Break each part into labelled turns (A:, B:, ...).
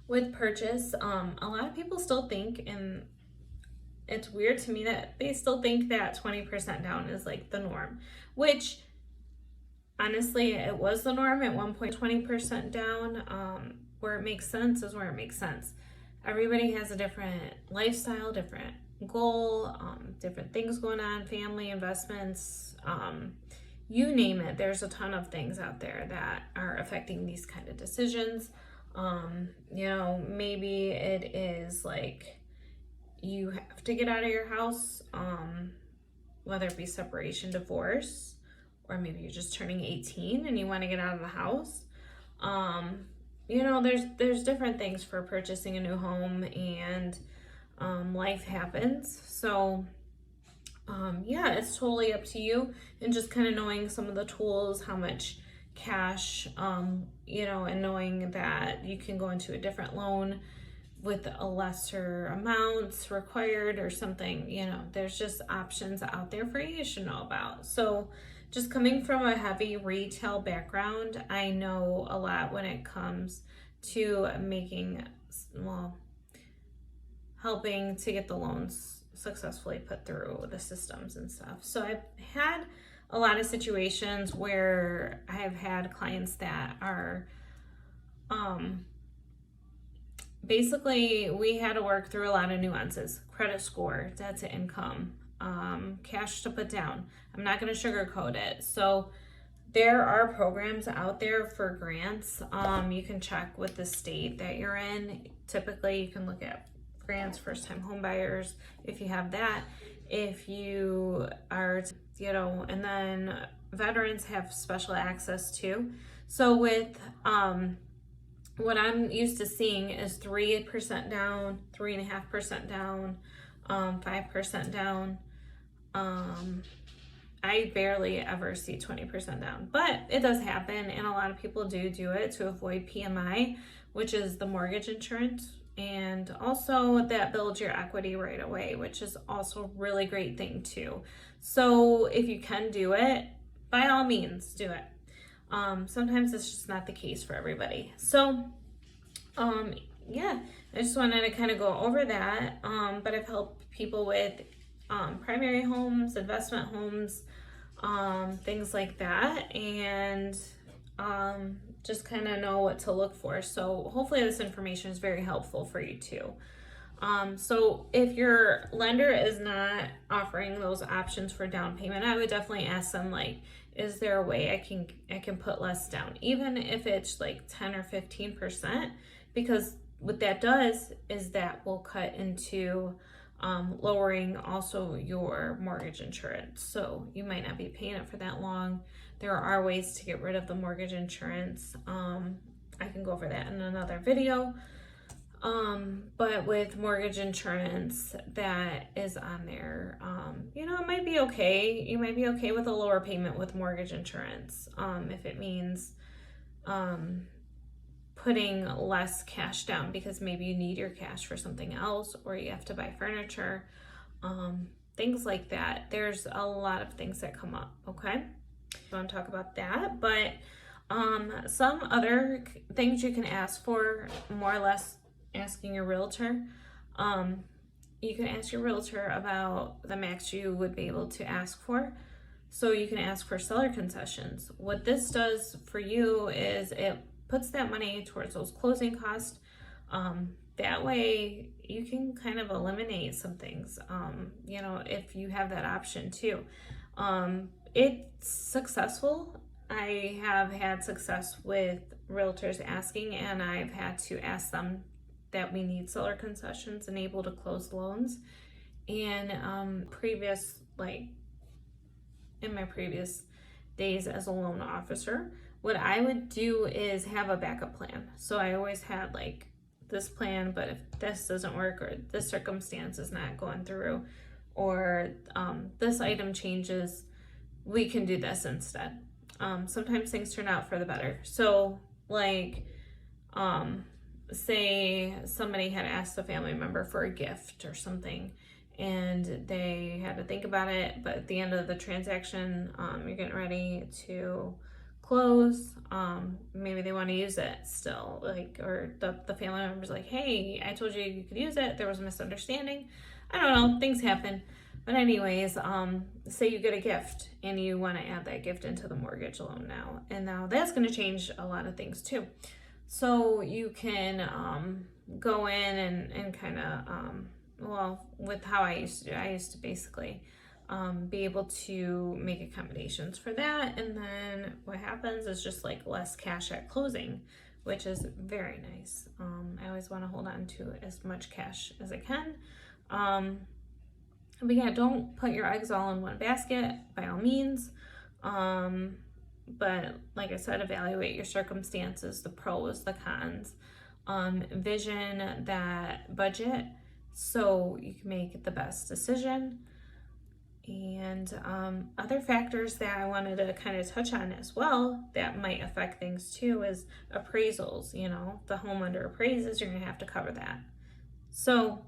A: With purchase, a lot of people still think, and it's weird to me that they still think that 20% down is like the norm, which honestly, it was the norm at one point. 20% down, where it makes sense is where it makes sense. Everybody has a different lifestyle, different goal, different things going on, family, investments, you name it. There's a ton of things out there that are affecting these kind of decisions. Maybe it is like you have to get out of your house, whether it be separation, divorce, or maybe you're just turning 18 and you want to get out of the house. There's different things for purchasing a new home, and life happens. So it's totally up to you, and just kind of knowing some of the tools, how much cash, and knowing that you can go into a different loan with a lesser amounts required or something. There's just options out there for you should know about. So just coming from a heavy retail background, I know a lot when it comes to helping to get the loans successfully put through the systems and stuff. So I've had a lot of situations where I have had clients that are, basically we had to work through a lot of nuances: credit score, debt to income, cash to put down. I'm not going to sugarcoat it. So there are programs out there for grants. You can check with the state that you're in. Typically you can look at grants, first time home buyers, if you have that. If you are, and then veterans have special access too. So with what I'm used to seeing is 3% down, 3.5% down, 5% down. I barely ever see 20% down, but it does happen, and a lot of people do it to avoid PMI, which is the mortgage insurance, and also that builds your equity right away, which is also a really great thing too. So if you can do it, by all means do it. Sometimes it's just not the case for everybody. So I just wanted to kind of go over that. But I've helped people with primary homes, investment homes, things like that, and just kind of know what to look for. So hopefully this information is very helpful for you too. So if your lender is not offering those options for down payment, I would definitely ask them, like, is there a way I can put less down, even if it's like 10 or 15%, because what that does is that will cut into lowering also your mortgage insurance. So you might not be paying it for that long. There are ways to get rid of the mortgage insurance. I can go over that in another video. But with mortgage insurance that is on there, it might be okay. You might be okay with a lower payment with mortgage insurance, if it means putting less cash down because maybe you need your cash for something else, or you have to buy furniture, things like that. There's a lot of things that come up, okay? I want to talk about that, but some other things you can ask for, more or less asking your realtor. You can ask your realtor about the max you would be able to ask for. So you can ask for seller concessions. What this does for you is it puts that money towards those closing costs. That way you can kind of eliminate some things, if you have that option too. It's successful. I have had success with realtors asking, and I've had to ask them that we need seller concessions and able to close loans. And in my previous days as a loan officer, what I would do is have a backup plan. So I always had like this plan, but if this doesn't work, or this circumstance is not going through, or this item changes, we can do this instead. Sometimes things turn out for the better. So say somebody had asked a family member for a gift or something, and they had to think about it, but at the end of the transaction, you're getting ready to close. Maybe they want to use it still, like, or the family member's like, hey, I told you could use it, there was a misunderstanding. I don't know, things happen. But anyways, say you get a gift and you want to add that gift into the mortgage loan now, and now that's going to change a lot of things too. So you can go in and kind of, with how I used to basically be able to make accommodations for that. And then what happens is just like less cash at closing, which is very nice. I always want to hold on to as much cash as I can. But yeah, don't put your eggs all in one basket by all means. But like I said, evaluate your circumstances, the pros, the cons, envision that budget so you can make the best decision. And other factors that I wanted to kind of touch on as well that might affect things too is appraisals. You know, the home under appraises, you're gonna have to cover that. So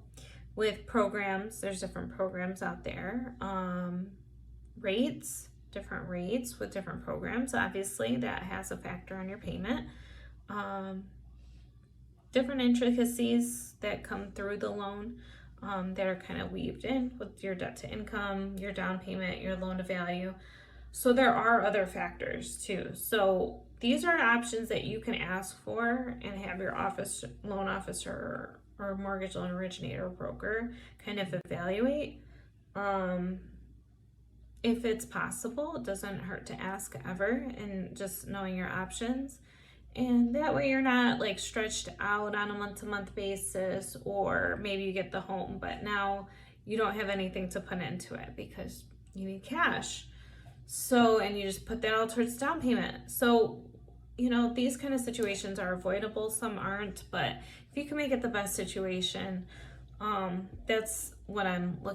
A: with programs, there's different programs out there. Different rates with different programs. Obviously, that has a factor on your payment. Different intricacies that come through the loan that are kind of weaved in with your debt to income, your down payment, your loan to value. So there are other factors too. So these are options that you can ask for and have your loan officer or mortgage loan originator broker kind of evaluate. If it's possible, it doesn't hurt to ask ever, and just knowing your options. And that way you're not like stretched out on a month-to-month basis, or maybe you get the home, but now you don't have anything to put into it because you need cash. So, and you just put that all towards down payment. So, you know, these kind of situations are avoidable. Some aren't, but if you can make it the best situation, that's what I'm looking